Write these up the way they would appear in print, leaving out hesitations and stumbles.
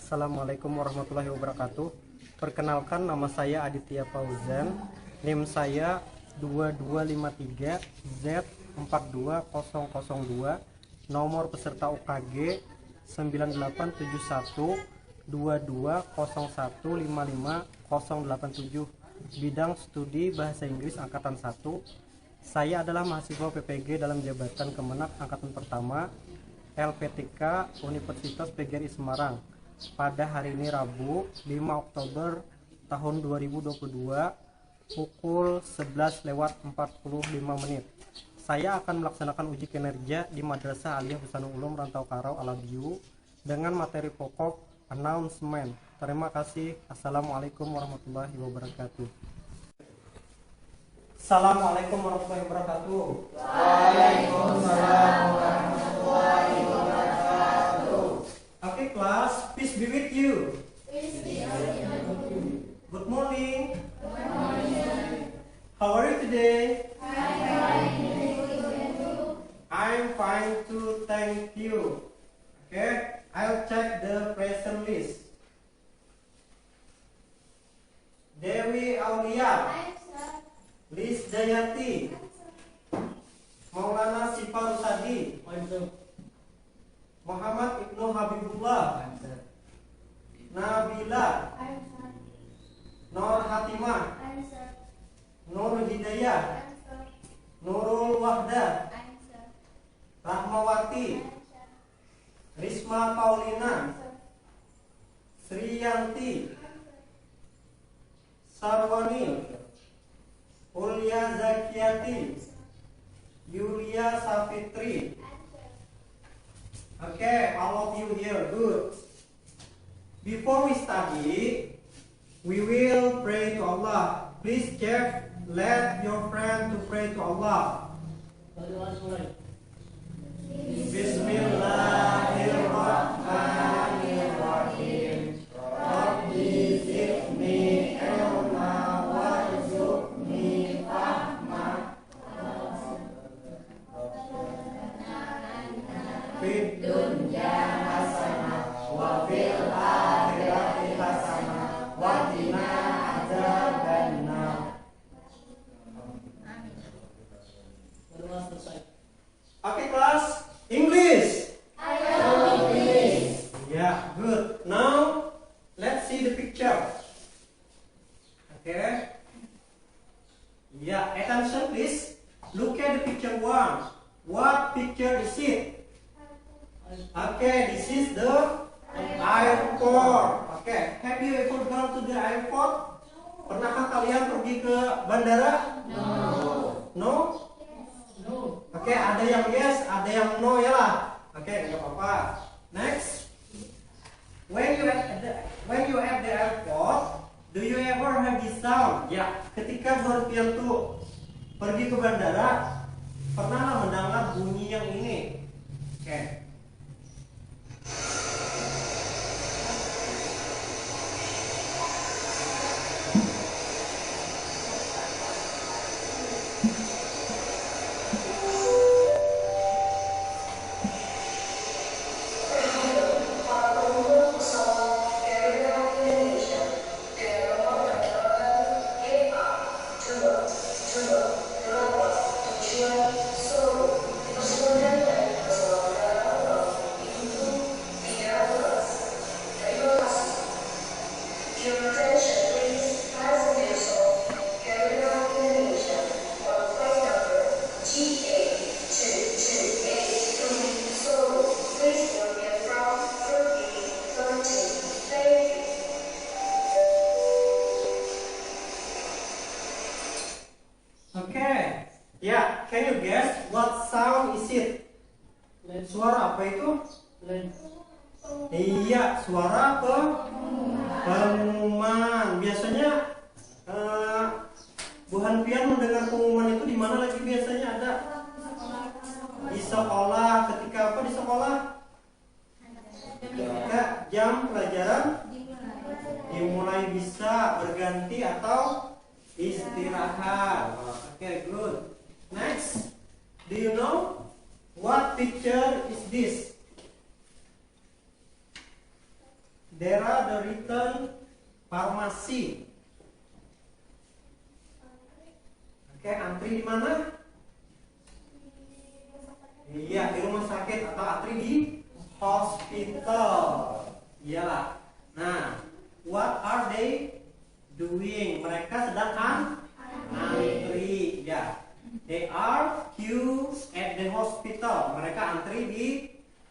Assalamualaikum warahmatullahi wabarakatuh. Perkenalkan, nama saya Aditya Fauzan. NIM saya 2253Z42002. Nomor peserta UKG 987122015587. Bidang studi Bahasa Inggris Angkatan 1. Saya adalah mahasiswa PPG dalam jabatan Kemenak Angkatan Pertama LPTK Universitas PGRI Semarang. Pada hari ini Rabu 5 Oktober tahun 2022 pukul 11:45. Saya akan melaksanakan uji kinerja di Madrasah Aliyah Husanul Ulum Rantau Karau Alabiu dengan materi pokok announcement. Terima kasih. Assalamualaikum warahmatullahi wabarakatuh. Assalamualaikum warahmatullahi wabarakatuh. Waalaikumsalam warahmatullahi wabarakatuh. Okay, class, peace be with you. Peace be with you. Good morning. Good morning. How are you today? I'm fine. I'm fine too, thank you. Okay, I'll check the present list. Dewi Aulia, Liz Jayati, Maulana Sifa Rusadi, Muhammad Ibnu Habibullah, Nabila, Nur Hatimah, Nur Hidayah, Nurul Wahdah, Rahmawati, Risma Paulina, Sriyanti, Sarwani, Ulia Zakiyati, Yulia Safitri. Okay, all of you here, good. Before we study, we will pray to Allah. Please, Jeff, let your friend to pray to Allah. Bismillahirrahmanirrahim. Rabbi zidni ilma warzuqni fahma. Fid dunya hasanah wa fil akhirati hasanah wa qina adzabannar. Okay, class, English. I know English. Yeah, good. Now, let's see the picture. Okay. Yeah, attention please. Look at the picture 1. What picture is it? Okay, this is the airport. Okay, have you ever gone to the airport? Pernahkah kalian pergi ke bandara? No. No? No. Oke, ada yang yes, ada yang no ya lah. Oke, nggak apa-apa. Next, when you at the airport, do you ever have this sound? Ya, ketika Scorpion tuh pergi ke bandara, pernah mendengar bunyi yang ini. Oke. Okay, yeah, can you guess what sound is it? Suara apa itu? Iya, suara pengumuman. Biasanya Bu Hanfian mendengar pengumuman itu di mana lagi biasanya ada? Di sekolah. Ketika apa di sekolah? Ketika jam pelajaran dimulai, bisa berganti atau istirahat. Okay, good. Next, do you know what picture is this? There are the written pharmacy. Oke, antri di mana? Iya, di rumah sakit atau antri di hospital. Iyalah. Nah, what are they doing? Mereka sedang antri. Ya. They are queue at the hospital. Mereka antri di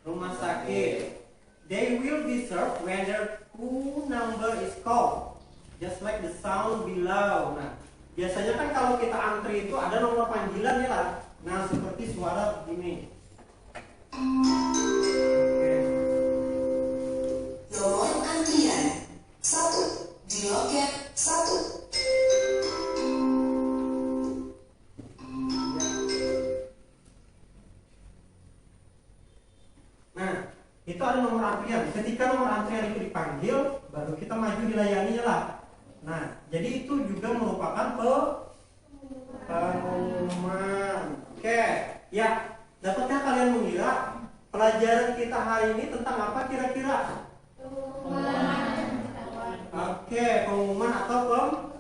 rumah sakit. They will be served when their queue number is called. Just like the sound below. Nah, biasanya kan kalau kita antri itu ada nomor panggilan ya lah. Nah, seperti suara begini. Nomor antrian 1 di loket 1. Nah, itu ada nomor antrian. Ketika nomor antrian itu dipanggil, baru kita maju dilayani lah. Nah, jadi itu juga merupakan pengumuman. Oke, ya. Dapatkah kalian mengira pelajaran kita hari ini tentang apa kira-kira? Oke, pengumuman atau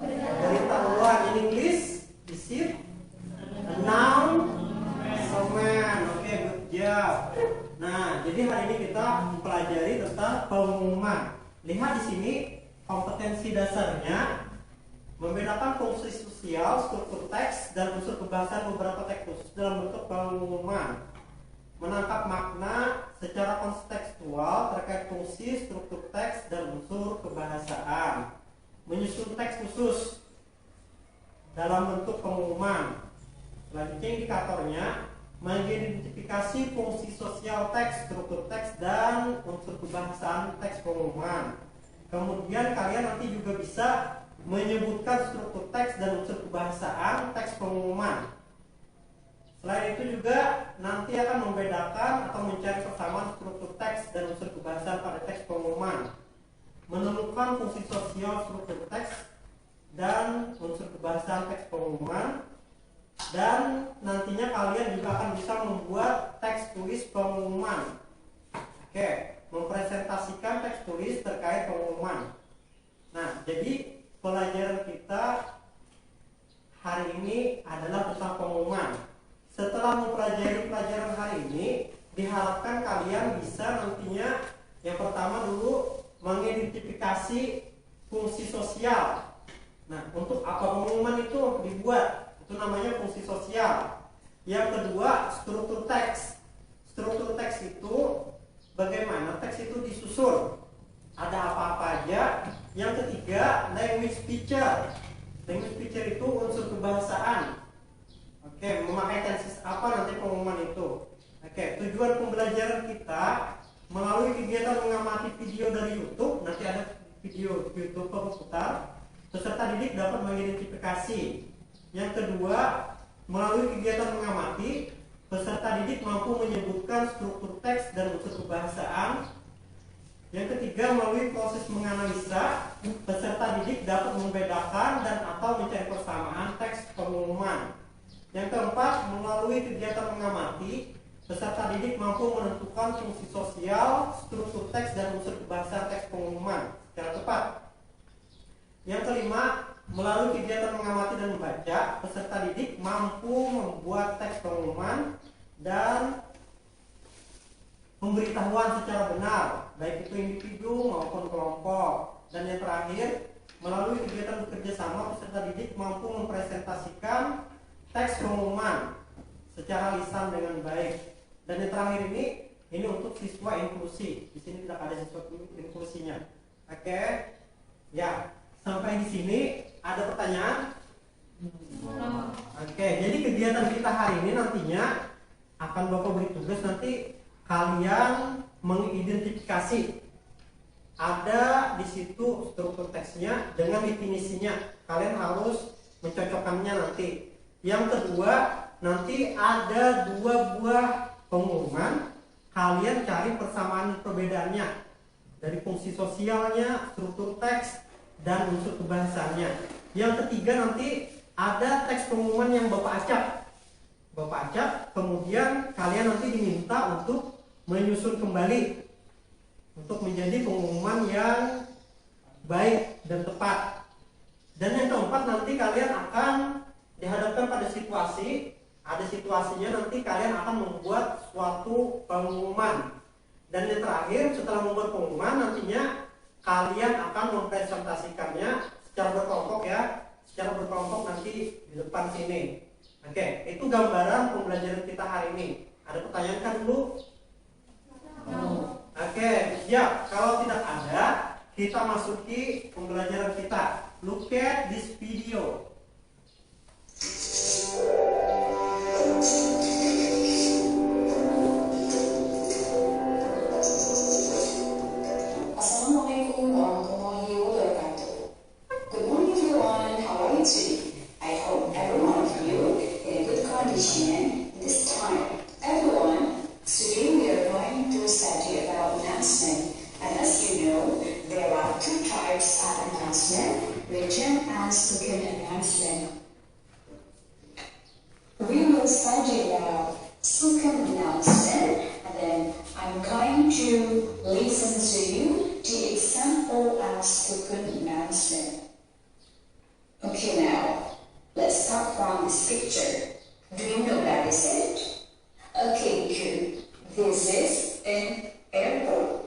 pemberitahuan. In English, is it announcement. Oke, good job. Nah, jadi hari ini kita mempelajari tentang pengumuman. Lihat di sini kompetensi dasarnya membedakan fungsi sosial, struktur teks, dan unsur kebahasaan beberapa teks khusus dalam bentuk pengumuman. Menangkap makna secara kontekstual terkait fungsi, struktur teks, dan unsur kebahasaan. Menyusun teks khusus dalam bentuk pengumuman. Selanjutnya indikatornya mengidentifikasi fungsi sosial teks, struktur teks, dan unsur kebahasaan teks pengumuman. Kemudian kalian nanti juga bisa menyebutkan struktur teks dan unsur kebahasaan teks pengumuman. Selain itu juga nanti akan membedakan atau mencari persamaan struktur teks dan unsur kebahasaan pada teks pengumuman, menemukan fungsi sosial struktur teks dan unsur kebahasaan teks pengumuman, dan nantinya kalian juga akan bisa membuat teks tulis pengumuman. Oke, mempresentasikan teks tulis terkait pengumuman. Nah, jadi pelajaran kita hari ini adalah tentang pengumuman. Setelah mempelajari pelajaran hari ini, diharapkan kalian bisa nantinya yang pertama dulu mengidentifikasi fungsi sosial. Nah, untuk apa pengumuman itu dibuat? Itu namanya fungsi sosial. Yang kedua, struktur teks. Struktur teks itu bagaimana teks itu disusun. Ada apa-apa aja. Yang ketiga, language feature. Language feature itu unsur kebahasaan. Oke, memakai tenses apa nanti pengumuman itu. Oke, tujuan pembelajaran kita melalui kegiatan mengamati video dari YouTube. Nanti ada video YouTube berputar. Peserta didik dapat mengidentifikasi. Yang kedua, melalui kegiatan mengamati, peserta didik mampu menyebutkan struktur teks dan unsur kebahasaan. Yang ketiga, melalui proses menganalisa, peserta didik dapat membedakan dan atau mencari persamaan teks pengumuman. Yang keempat, melalui kegiatan mengamati, peserta didik mampu menentukan fungsi sosial, struktur teks, dan unsur kebahasaan teks pengumuman secara tepat. Yang kelima, melalui kegiatan mengamati dan membaca, peserta didik mampu membuat teks pengumuman dan pemberitahuan secara benar, baik itu individu maupun kelompok. Dan yang terakhir, melalui kegiatan bekerja sama, peserta didik mampu mempresentasikan teks pengumuman secara lisan dengan baik. Dan yang terakhir ini untuk siswa inklusi. Di sini tidak ada siswa inklusinya. Oke, ya sampai di sini ada pertanyaan? Oke, jadi kegiatan kita hari ini nantinya akan Bapak beri tugas nanti kalian mengidentifikasi. Ada di situ struktur teksnya dengan definisinya. Kalian harus mencocokkannya nanti. Yang kedua, nanti ada 2 buah pengumuman. Kalian cari persamaan perbedaannya dari fungsi sosialnya, struktur teks, dan unsur kebahasaannya. Yang ketiga, nanti ada teks pengumuman yang Bapak acak. Kemudian kalian nanti diminta untuk menyusun kembali. untuk menjadi pengumuman yang baik dan tepat. Dan yang keempat, nanti kalian akan dihadapkan pada situasi, ada situasinya nanti kalian akan membuat suatu pengumuman. Dan yang terakhir, setelah membuat pengumuman, nantinya kalian akan mempresentasikannya secara berkelompok ya, secara berkelompok nanti di depan sini. Oke, itu gambaran pembelajaran kita hari ini. Ada pertanyaan kan dulu? Oke, siap. Kalau tidak ada, kita masuki pembelajaran kita. Look at this video. Assalamualaikum warahmatullahi wabarakatuh. Good morning everyone, how are you today? I hope every one of you in a good condition this time. Everyone, today we are going to study about announcement. And as you know, there are two types of announcement, written and spoken announcement. We will study about spoken announcement, and then I'm going to listen to you the example of spoken announcement. Okay, now let's start from this picture. Do you know where is it? Okay, good. This is an airport.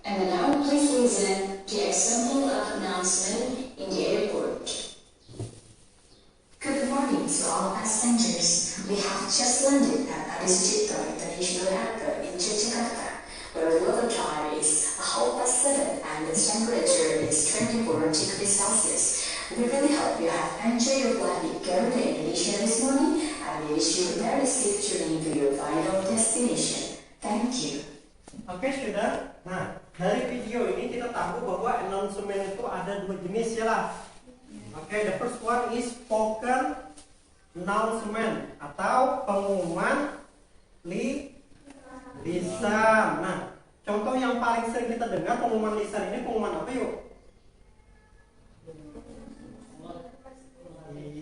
And now please listen to the example of announcement in the airport. Good morning to all passengers. We have just landed at Adi Sucipto International Airport in Yogyakarta, where the local time is 7:30 and the temperature is 24 degrees Celsius. We really hope you have enjoyed your flight with Garuda Indonesia this morning, and we wish you a very safe journey to your final destination. Thank you. Oke, sudah. Nah, dari video ini kita tahu bahwa announcement itu ada dua jenis ya lah. Oke, the first one is spoken announcement atau pengumuman lisan. Nah, contoh yang paling sering kita dengar pengumuman lisan ini pengumuman apa yuk?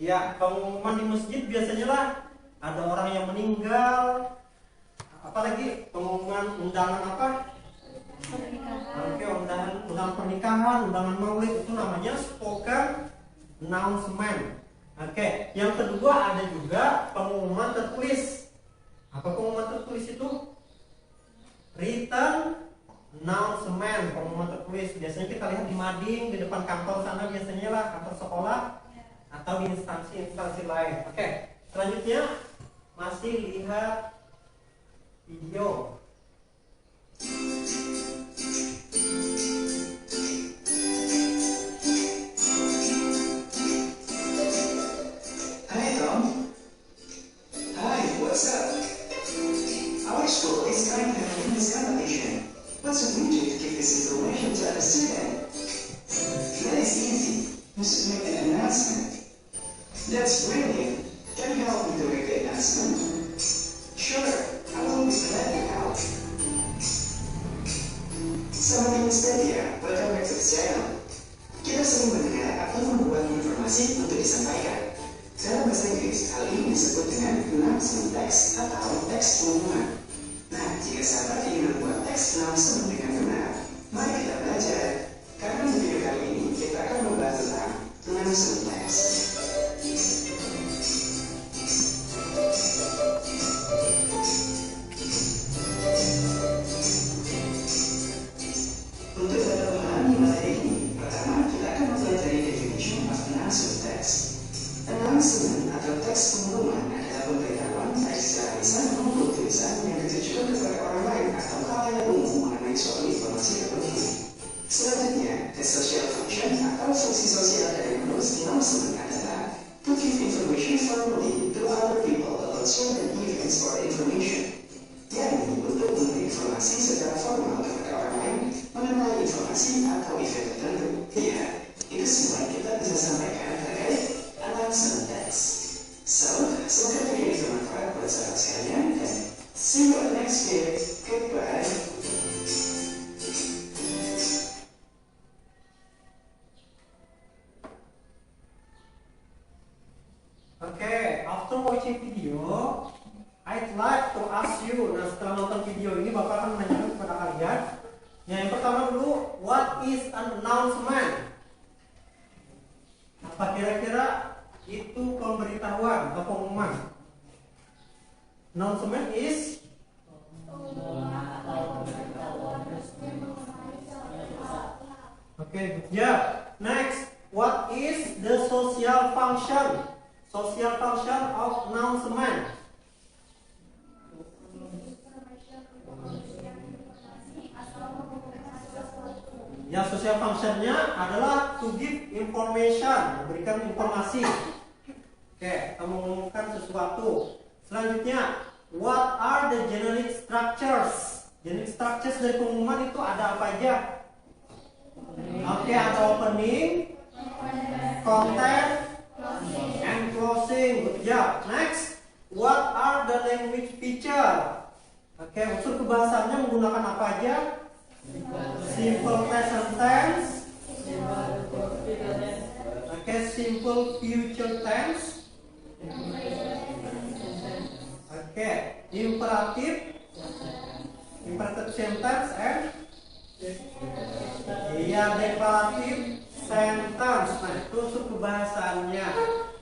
Iya, pengumuman di masjid biasanya lah ada orang yang meninggal. Apalagi pengumuman undangan apa? Oke, undangan pernikahan, undangan maulid itu namanya spoken announcement. Oke, yang kedua ada juga pengumuman tertulis. Apa pengumuman tertulis itu? Written announcement, pengumuman tertulis. Biasanya kita lihat di mading, di depan kantor sana biasanya lah, kantor sekolah atau di instansi-instansi lain. Oke, selanjutnya masih lihat video. Hi Tom. Hi, what's up? Our school is trying to have a business competition. What's the need to give this information to other students? That is easy. Just make an announcement. That's brilliant. Can you help me to make the announcement? Sure, I will be glad to help. Selamat Mister Dia, welcome back to the channel. Kita sering mendengar atau membuat informasi untuk disampaikan. Dalam bahasa Inggris, hal ini disebut dengan announcement text atau teks pengumuman. Nah, jika sahabat ingin membuat teks announcement dengan benar, mari kita belajar. Karena di video kali ini kita akan membahas tentang announcement text. Untuk dapat memahami materi ini, pertama kita akan mempelajari definition of announcement text. Announcement atau teks pengumuman adalah pemberitahuan baik secara lisan maupun tulisan yang ditujukan kepada orang lain atau khalayak umum mengenai suatu informasi tertentu. Selanjutnya, the social function atau fungsi sosial dari announcement adalah to give information formally to other people about certain events or information. yakni untuk memberi informasi secara formal kepada orang lain mengenai informasi atau event tertentu. Ya, itu semua yang kita bisa sampaikan terkait announcement text. So, semoga video ini bermanfaat buat sahabat sekalian dan see you on the next video. Goodbye. Okay, after watching video, I like to ask you. Nah, setelah nonton video ini Bapak akan menanyakan kepada kalian. Yang pertama dulu, what is an announcement? Apa kira-kira itu pemberitahuan atau pengumuman? Announcement is okay, good job. Next, what is the social function? Social function of announcement. Ya, social functionnya adalah to give information, memberikan informasi. Oke, kita mengumumkan sesuatu. Selanjutnya, what are the generic structures? Generic structures dari pengumuman itu ada apa aja? Oke, ada opening, content, and closing. Good job. Next, what are the language feature? Oke, unsur kebahasaannya menggunakan apa aja? Simple present tense. Oke, simple future tense. Oke, imperatif, imperative sentence, and iya, deklaratif sentence. Nah, itu unsur kebahasaannya.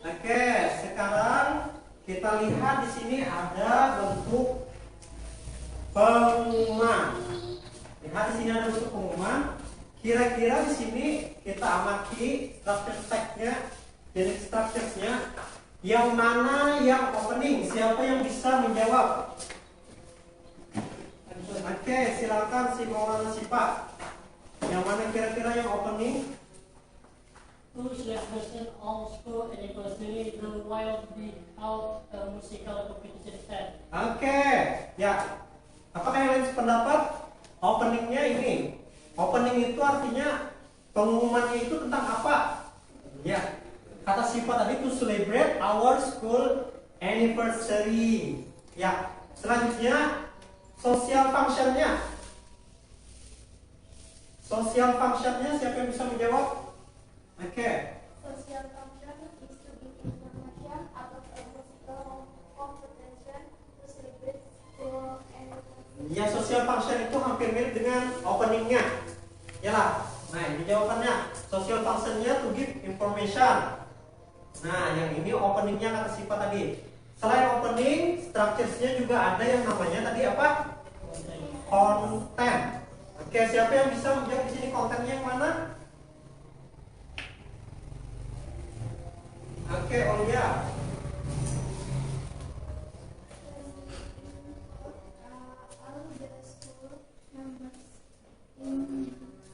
Oke, sekarang kita lihat di sini ada bentuk pengumuman. Lihat di sini ada bentuk pengumuman. Kira-kira di sini kita amati structure text-nya, jadi structures-nya. Yang mana yang opening? Siapa yang bisa menjawab? Oke, silakan si Maulana Sipa. Yang mana kira-kira yang opening? To celebration of school anniversary, the will be held a musical competition instead. Oke, ya. Apakah yang lain sependapat? Openingnya ini. Opening itu artinya pengumumannya itu tentang apa? Ya. Kata sifat tadi to celebrate our school anniversary. Ya. Selanjutnya social functionnya. Social functionnya siapa yang bisa menjawab? Oke. Social function is to give information about a musical competition to celebrate school anniversary. Ya, social function itu hampir mirip dengan openingnya. Yalah. Nah, ini jawabannya. Social functionnya to give information. Nah, yang ini openingnya kata sifat tadi. Selain opening, structures-nya juga ada yang namanya tadi apa? Content. Oke, siapa yang bisa menjawab di sini kontennya yang mana? Oke, Olga. All the school members including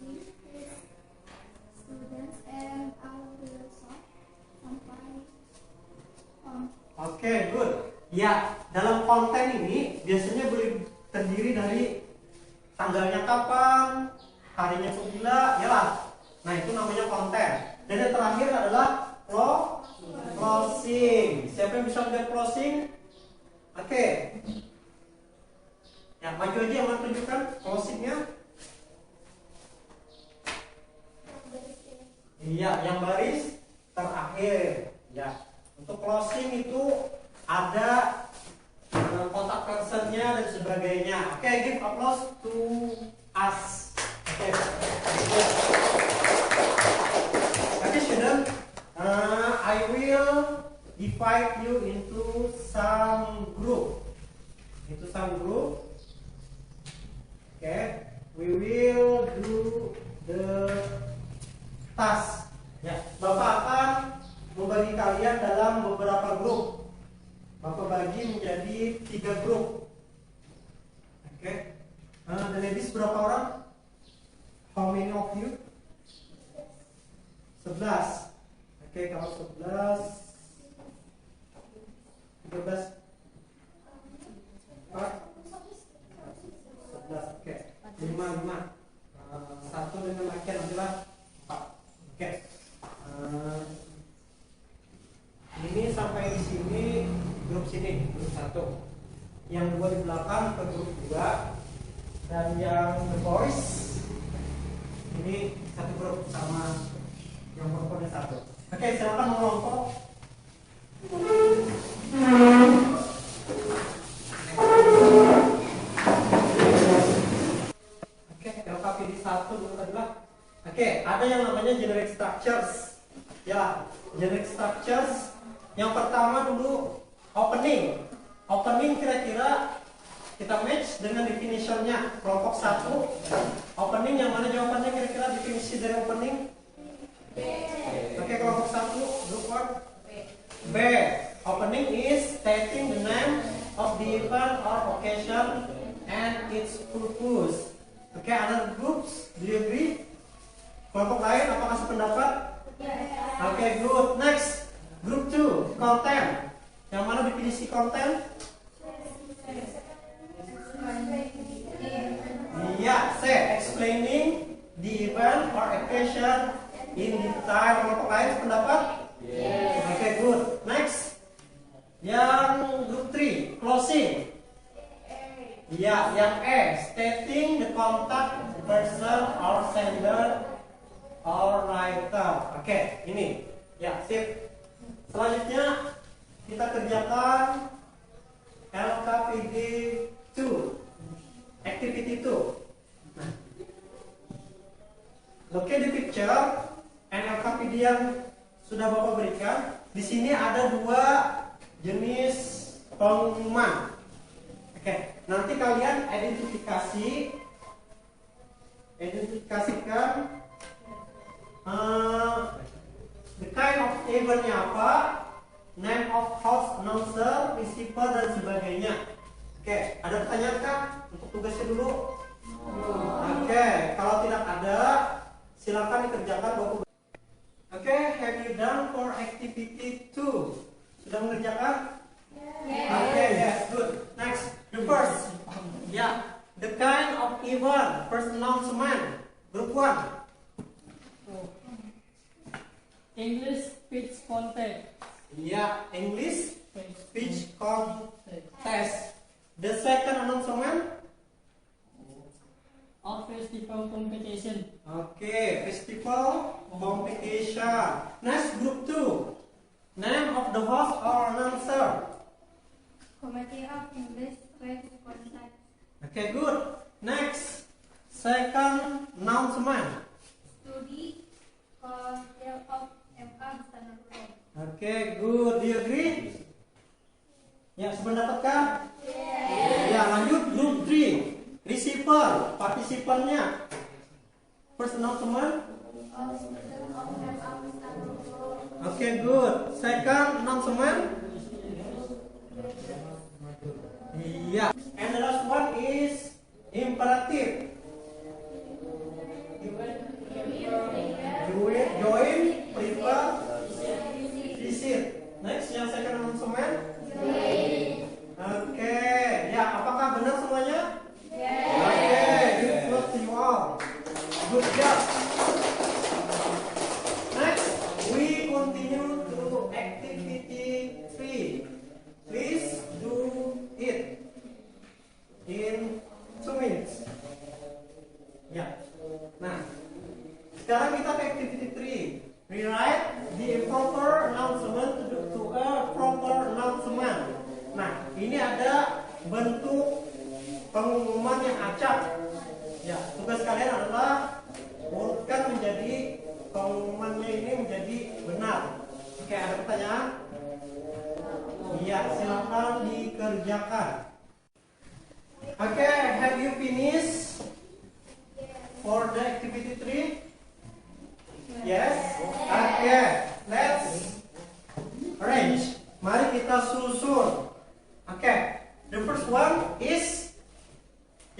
students and all the staff sampai Oke, good. Ya, dalam konten ini biasanya boleh terdiri dari tanggalnya kapan, harinya segila, ya lah. Nah, itu namanya konten. Dan yang terakhir adalah closing. Siapa yang bisa menjawab closing? Oke. Ya, maju aja yang menunjukkan closingnya. Iya, yang baris terakhir. Ya, untuk closing itu ada kontak personnya dan sebagainya. Oke, give applause to us. Oke. Okay, student, I will divide you into some group. Into some group. Okay, we will do the task. Ya, Bapak akan membagi kalian dalam beberapa grup. Bapak bagi menjadi 3 grup. Oke. The ladies berapa orang? How many of you? 11. Oke, kalau 11 13 4 11. Oke. 5 satu dengan laki-laki adalah 4. Oke. Ini sampai di sini grup sini, grup 1. Yang 2 di belakang ke grup 2. Dan yang the boys ini satu grup sama yang perempuan 1. Oke, silakan mengelompok. ada yang namanya generic structures. Ya, generic structures. Yang pertama dulu opening. Opening kira-kira kita match dengan definitionnya. Kelompok 1 opening, yang mana jawabannya kira-kira definisi dari opening? Oke, kelompok 1 group 1 B. Opening is stating the name of the event or occasion and its purpose. Oke, other groups, do you agree? Kelompok lain apakah sependapat? Oke, good. Next, group 2 content. Yang mana definisi content? Iya, say explaining the event or occasion in detail. Kelompok lain sependapat? Oke, good. Next, yang group 3 closing. Ya, yang E stating the contact person or sender or writer. Oke, ini. Ya, sip. Selanjutnya kita kerjakan LKPD 2. Activity 2. Nah, look at the picture and LKPD yang sudah Bapak berikan. Di sini ada 2 jenis pengumuman. Oke, nanti kalian identifikasikan the kind of eventnya apa, name of host announcer, receiver dan sebagainya. Oke, ada pertanyaan kah untuk tugasnya dulu? Oke, kalau tidak ada silakan dikerjakan Bapak. Oke, have you done for activity 2? Sudah mengerjakan? Oke, yes, good. Next, the first. Ya, the kind of event, first announcement. Group 1. English speech contest. Ya, English speech contest. The second announcement. Or festival competition. Oke, festival competition. Next, group 2. Name of the host or announcer. Committee of English Speech Contest. Okay, good. Next, second announcement. Studi Council of MA Standard Road. Okay, good. Do you agree? Ya, sependapat kah? Ya, lanjut group 3. Receiver, partisipannya. First announcement. Okay, good. Second announcement. Yeah. And the last one is imperative. Join, prefer, visit. Next, yang second announcement. Okay. Ya, apakah benar semuanya? Okay, good to you all. Good job. Next, we continue to activity 3. Please do it in 2 minutes. Ya. Nah, sekarang kita ke activity 3. Rewrite the improper announcement to a proper announcement. Nah, ini ada bentuk pengumuman yang acak. Ya, tugas kalian adalah urutkan menjadi pengumumannya ini menjadi benar. Oke, ada pertanyaan? Iya, silakan dikerjakan. Oke, have you finished for the activity 3? Yes? Oke, let's arrange. Mari kita susun. Oke, the first one is,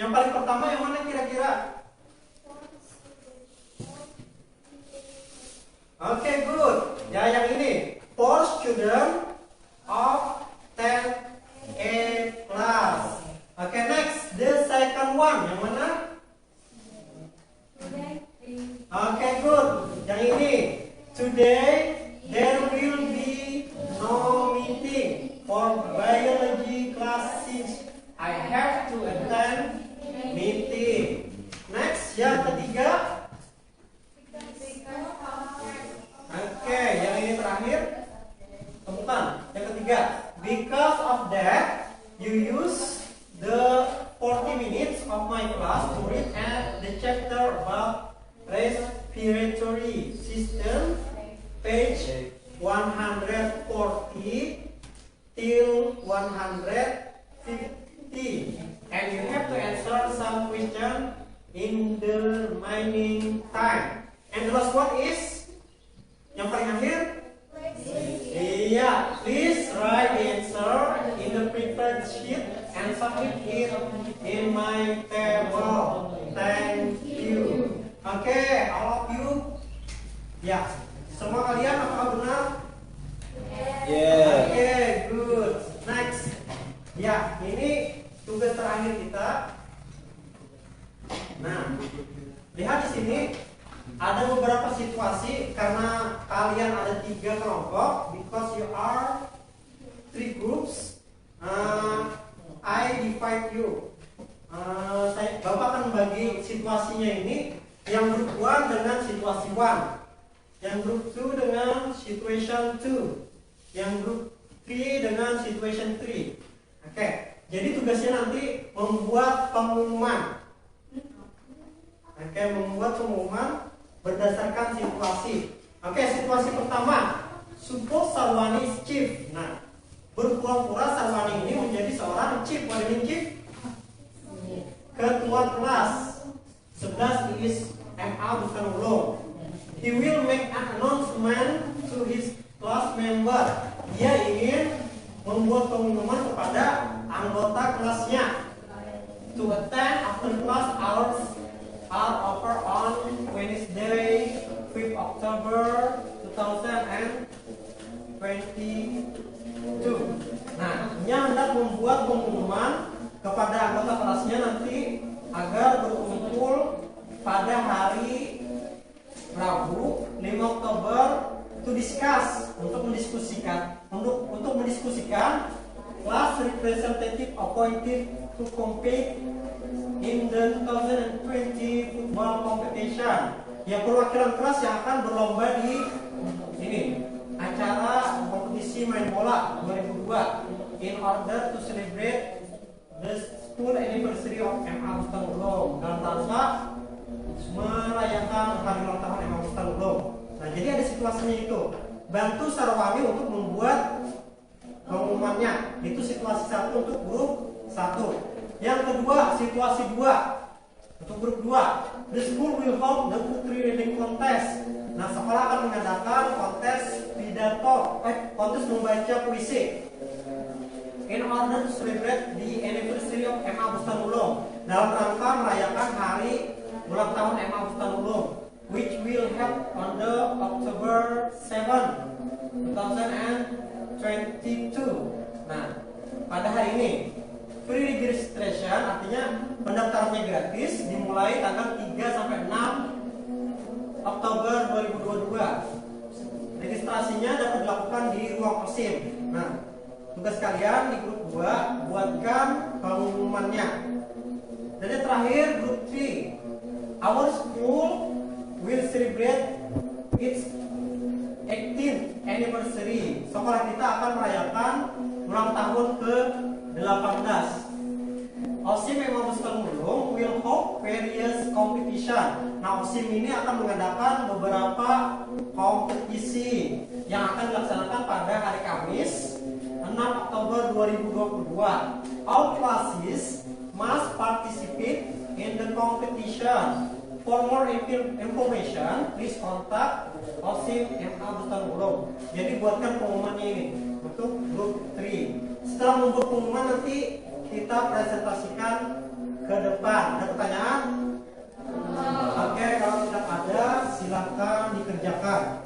yang paling pertama yang mana kira-kira? Oke, good. Ya, yang ini. For student of 10A class. Oke, next. The second one. Yang mana? Oke, good. Yang ini. Today, there will be no meeting for biology class 6. I have to attend meeting. Next, yang ketiga. Oke, yang ini terakhir. Temukan. Yang ketiga. Because of that, you use the 40 minutes of my class to read the chapter about respiratory Laboratory System, page 140 till 150, and you have to answer some question in the remaining time. And the last one is yang paling akhir. Iya, please write the answer in the prepared sheet and submit it in my table. Thank you. Okay, all of you. Ya, semua kalian apakah benar? Yeah. Okay, good. Next. Ya, ini tugas terakhir kita. Nah, lihat di sini ada beberapa situasi karena kalian ada 3 kelompok, because you are 3 groups. I divide you. Bapak akan membagi situasinya ini, yang grup 1 dengan situasi 1, yang grup 2 dengan situation 2, yang grup 3 dengan situation 3. Oke, jadi tugasnya nanti membuat pengumuman. Oke, membuat pengumuman berdasarkan situasi. Oke, situasi pertama, suppose Sarwani is chief. Nah, berpura-pura Sarwani ini menjadi seorang chief. What do you mean chief? Ketua kelas 11 is MA Bustanulung. He will make an announcement to his class member. Dia ingin membuat pengumuman kepada anggota kelasnya. To attend after class hours are over on Wednesday, 5th October 2022. Nah, dia hendak membuat pengumuman kepada anggota kelasnya nanti agar berkumpul pada hari Rabu 5 Oktober to discuss, untuk mendiskusikan class representative appointed to compete in the 2020 football competition. Ya, perwakilan kelas yang akan berlomba di ini acara kompetisi main bola 2002 in order to celebrate the school anniversary of MA Bustanulung, dalam rangka merayakan hari ulang tahun MA Bustanulung. Nah, jadi ada situasinya itu. Bantu Sarwani untuk membuat pengumumannya. Itu situasi 1 untuk grup 1. Yang kedua, situasi 2 untuk grup 2. The school will hold the poetry reading contest. Nah, sekolah akan mengadakan kontes pidato, kontes membaca puisi. In order to celebrate the anniversary of MA Bustanulung, dalam rangka merayakan hari ulang tahun MA Bustanulung, which will held on the October 7, 2022. Nah, pada hari ini free registration, artinya pendaftarannya gratis, dimulai tanggal 3 sampai 6 Oktober 2022. Registrasinya dapat dilakukan di ruang OSIM. Nah, tugas kalian di grup 2 buatkan pengumumannya. Dan yang terakhir grup 3. Our school will celebrate its 18th anniversary. Sekolah kita akan merayakan ulang tahun ke-18. OSIM MA Bustanulung will hold various competition. Nah, OSIM ini akan mengadakan beberapa kompetisi yang akan dilaksanakan pada hari Kamis 6 Oktober 2022. All classes must participate in the competition. For more information, please contact OSIM MA Bustanulung. Jadi buatkan pengumumannya ini untuk grup 3. Setelah membuat pengumuman nanti kita presentasikan ke depan. Ada pertanyaan? Oke, kalau tidak ada silakan dikerjakan.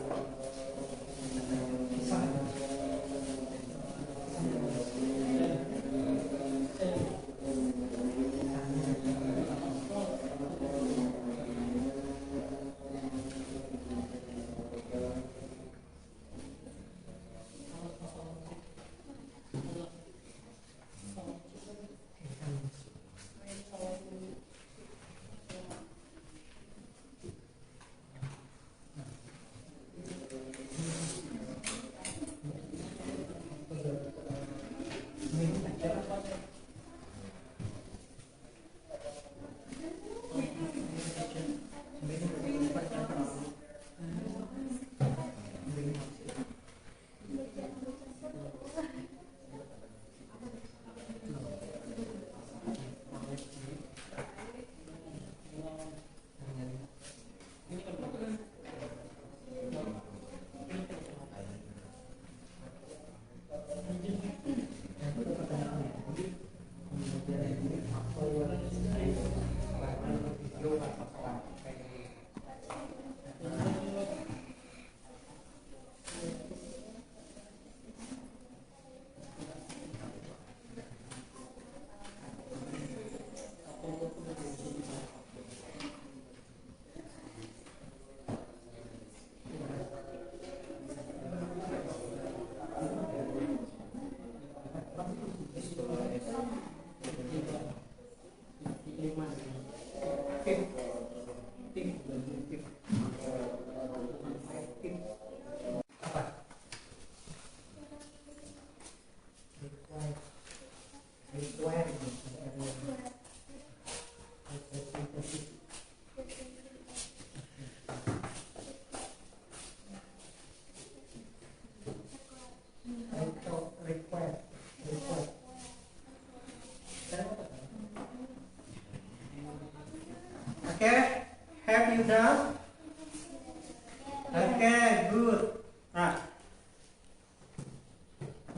Oke, good. Nah,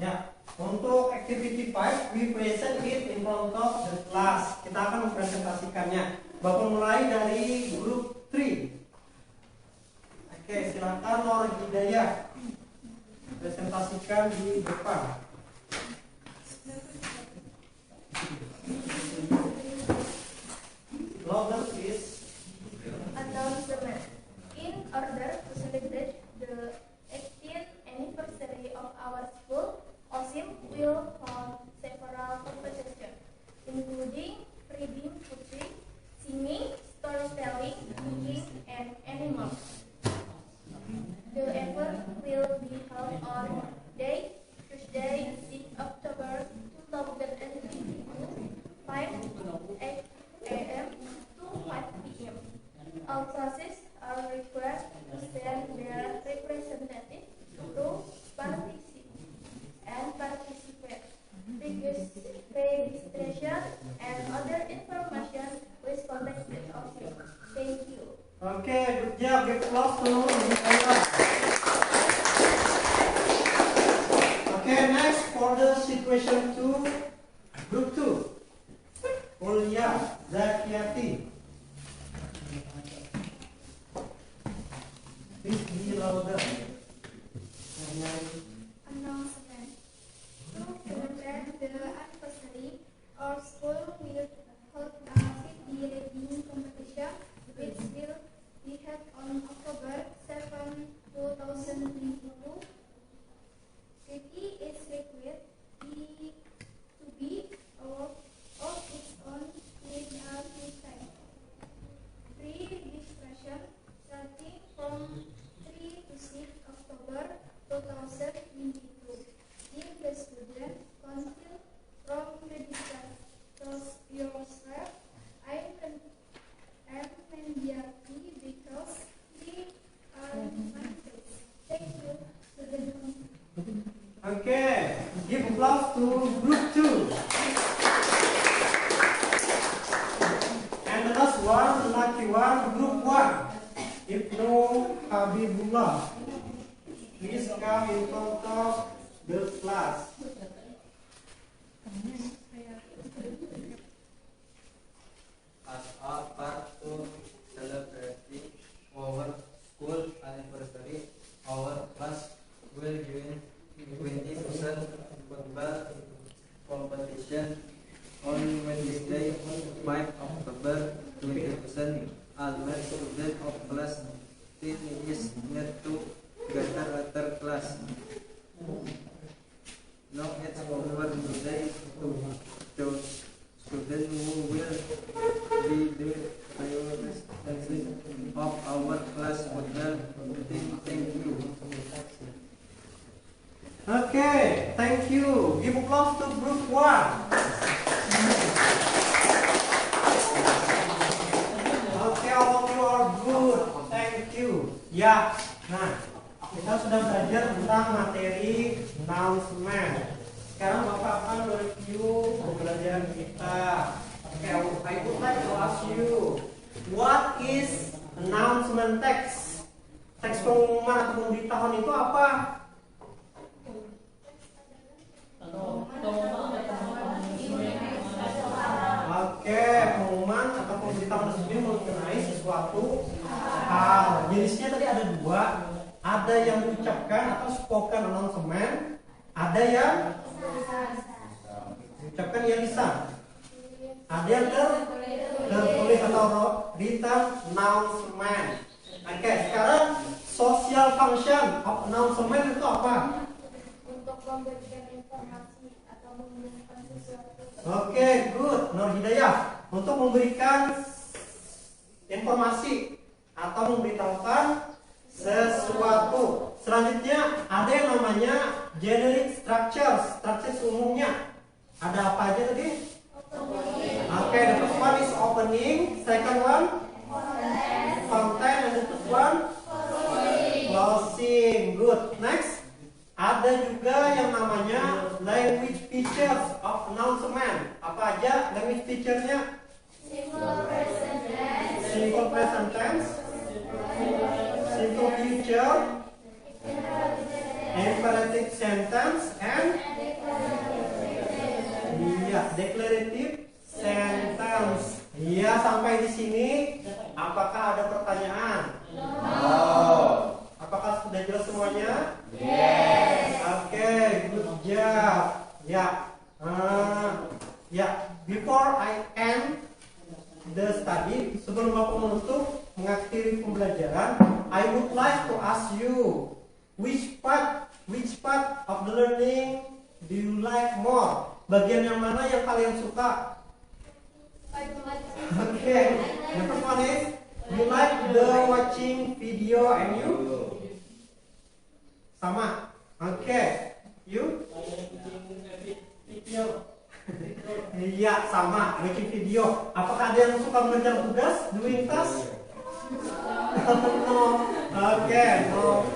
ya, untuk activity 5, we present it in front of the class. Kita akan mempresentasikannya. Bapak mulai dari grup 3. Oke, silakan Nur Hidayah presentasikan di depan. Louder please. Announcement. In order to celebrate the 18th anniversary of our school, OSIM will hold several competitions, including reading poetry, singing, storytelling, cooking, and animals. The event will be held on Tuesday, 6 October 2022, 8 a.m. to 5 p.m. All classes are required to send their representatives to participate. Registration and other information was contacted OSIM. Thank you. Okay, good job. Give applause to Nur Hidayah. Okay, next for the situation 2, group 2. Ulia Zakiyati. Please be louder. Announcement. To celebrate the anniversary, our school will hold a city reading competition which will be held on October 7, 2022. City is required to be of its own with a free time. Free registration starting from 3 to 6 October 2022. If the student council from register yourself, I am happy because we are managers. Thank you, student. Okay, give applause to group 2. And the last one, the lucky one, group 1. Ibnu Habibullah. Please come in front of the class. As a part to celebrating our school anniversary, our class will join 20% football competition on Wednesday, 5 October 20%. All students of class 10 is need to gather after class. Now it's over today to those students who will be the priorities of our class football team. Thank you. Okay, thank you. Give applause to group 1. Okay, all of you are good. Thank you. Ya, nah kita sudah belajar tentang materi announcement. Sekarang Bapak akan mereview pembelajaran kita. Okay, I would like to ask you, what is announcement text? Teks pengumuman atau pemberitahuan itu apa? Oke, pengumuman atau pemberitahuan resmi mengenai sesuatu hal. Jenisnya tadi ada 2. Ada yang diucapkan atau spoken announcement, ada yang diucapkan yang lisan, ada yang tertulis atau written announcement. Oke, sekarang social function of announcement itu apa? Untuk memberikan informasi atau mengumumkan sesuatu. Oke, good. Nur Hidayah, untuk memberikan informasi atau memberitahukan sesuatu. Selanjutnya ada yang namanya generic structures, struktur umumnya. Ada apa aja tadi? Oke, the first one is opening, second one content, and the third one closing. Good. Next, ada juga yang namanya language features of announcement. Apa aja language feature-nya? Simple present tense, simple future potential, imperative sentence, and declarative sentence. Iya, sampai di sini apakah ada pertanyaan? Apakah sudah jelas semuanya? Oke, good job. Before I end the study, sebelum aku menutup mengakhiri pembelajaran, I would like to ask you which part of the learning do you like more? Bagian yang mana yang kalian suka? Okay, the first one is you like the watching video and you? Sama. Okay, you? Video. Iya, sama, making video. Apakah ada yang suka mengerjakan tugas, doing task? No. Okay, no.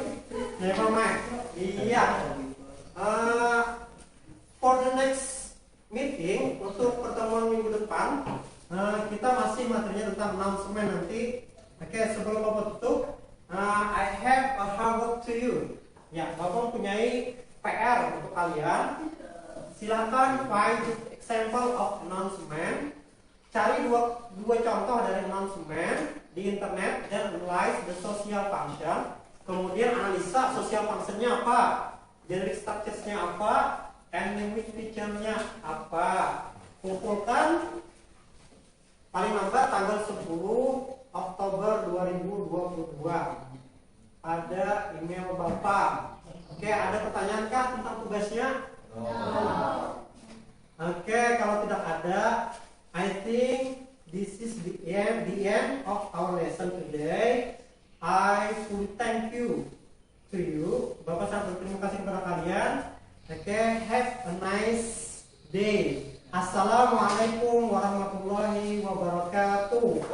Never mind. Iya. For the next meeting, untuk pertemuan minggu depan, kita masih materinya tentang announcement nanti. Oke, sebelum Bapak tutup, I have a homework to you. Ya, Bapak mempunyai PR untuk kalian. Silakan find example of announcement. Cari dua contoh dari announcement di internet dan analyze the social function. Kemudian analisa social functionnya apa, generic structures-nya apa, and language feature-nya apa. Kumpulkan paling lambat tanggal 10 Oktober 2022 pada email Bapak. Oke, ada pertanyaan kah tentang tugasnya? Oke, kalau tidak ada, I think this is the end of our lesson today. I fully thank you to you. Bapak sangat berterima kasih kepada kalian. Oke, have a nice day. Assalamualaikum warahmatullahi wabarakatuh.